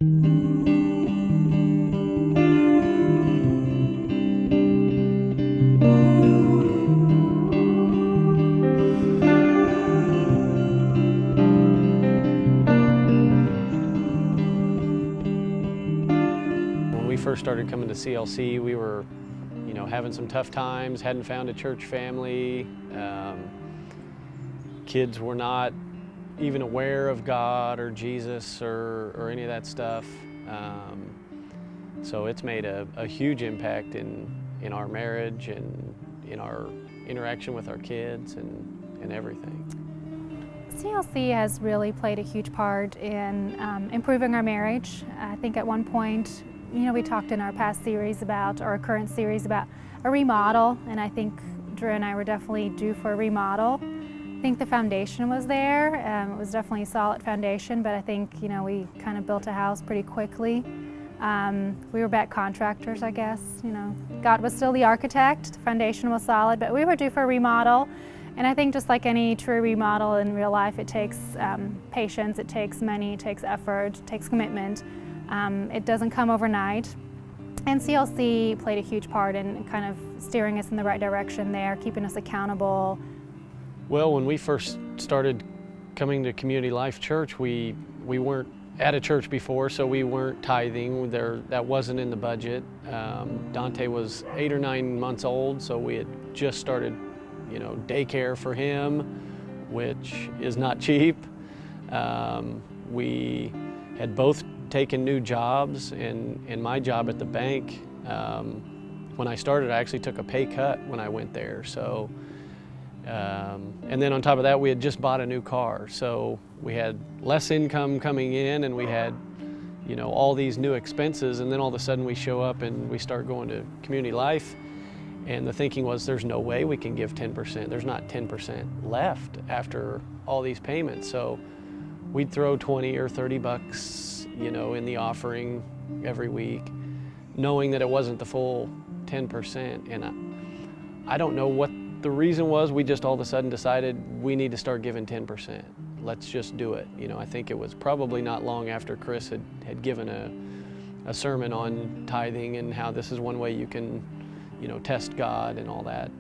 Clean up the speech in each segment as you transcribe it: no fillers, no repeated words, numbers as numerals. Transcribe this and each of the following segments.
When we first started coming to CLC, we were, having some tough times, hadn't found a church family. Kids were not even aware of God or Jesus or any of that stuff. So it's made a huge impact in our marriage and in our interaction with our kids and everything. CLC has really played a huge part in improving our marriage. I think at one point, we talked in our past series about, or our current series about a remodel, and I think Drew and I were definitely due for a remodel. I think the foundation was there. It was definitely a solid foundation, but I think, we kind of built a house pretty quickly. We were back contractors, I guess. God was still the architect, the foundation was solid, but we were due for a remodel. And I think just like any true remodel in real life, it takes patience, it takes money, it takes effort, it takes commitment. It doesn't come overnight. And CLC played a huge part in kind of steering us in the right direction there, keeping us accountable. Well, when we first started coming to Community Life Church, we weren't at a church before, so we weren't tithing. That wasn't in the budget. Dante was 8 or 9 months old, so we had just started daycare for him, which is not cheap. We had both taken new jobs, and my job at the bank, when I started, I actually took a pay cut when I went there. So, and then on top of that, we had just bought a new car. So we had less income coming in, and we had, all these new expenses, and then all of a sudden we show up and we start going to Community Life. And the thinking was, there's no way we can give 10%. There's not 10% left after all these payments. So we'd throw 20 or 30 bucks, in the offering every week, knowing that it wasn't the full 10%. And I don't know what the reason was. We just all of a sudden decided we need to start giving 10%. Let's just do it. I think it was probably not long after Chris had given a sermon on tithing and how this is one way you can test God and all that.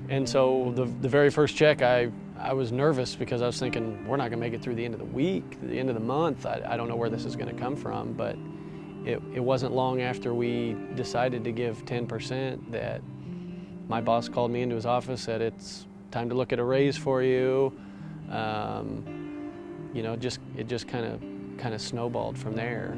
And so the very first check, I was nervous because I was thinking, we're not gonna make it through the end of the week, the end of the month. I don't know where this is gonna come from, but it wasn't long after we decided to give 10% that my boss called me into his office, said, it's time to look at a raise for you. It just kind of snowballed from there.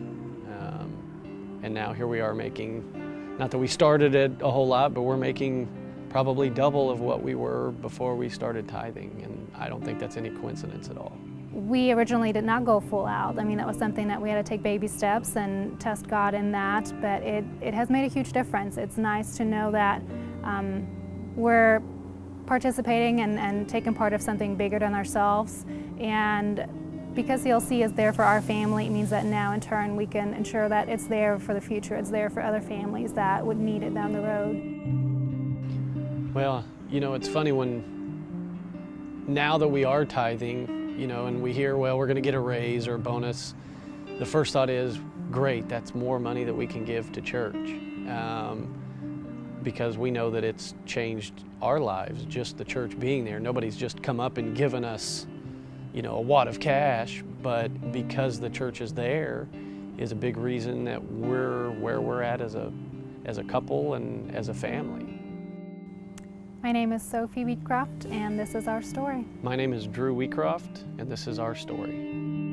And now here we are making, not that we started it a whole lot, but we're making probably double of what we were before we started tithing, and I don't think that's any coincidence at all. We originally did not go full out. I mean, that was something that we had to take baby steps and test God in that, but it has made a huge difference. It's nice to know that we're participating and taking part of something bigger than ourselves, and because CLC is there for our family, it means that now in turn we can ensure that it's there for the future, it's there for other families that would need it down the road. Well, it's funny now that we are tithing, and we hear, well, we're going to get a raise or a bonus, the first thought is, great, that's more money that we can give to church. Because we know that it's changed our lives, just the church being there. Nobody's just come up and given us, a wad of cash, but because the church is there is a big reason that we're where we're at as a couple and as a family. My name is Sophie Wheatcroft, and this is our story. My name is Drew Wheatcroft, and this is our story.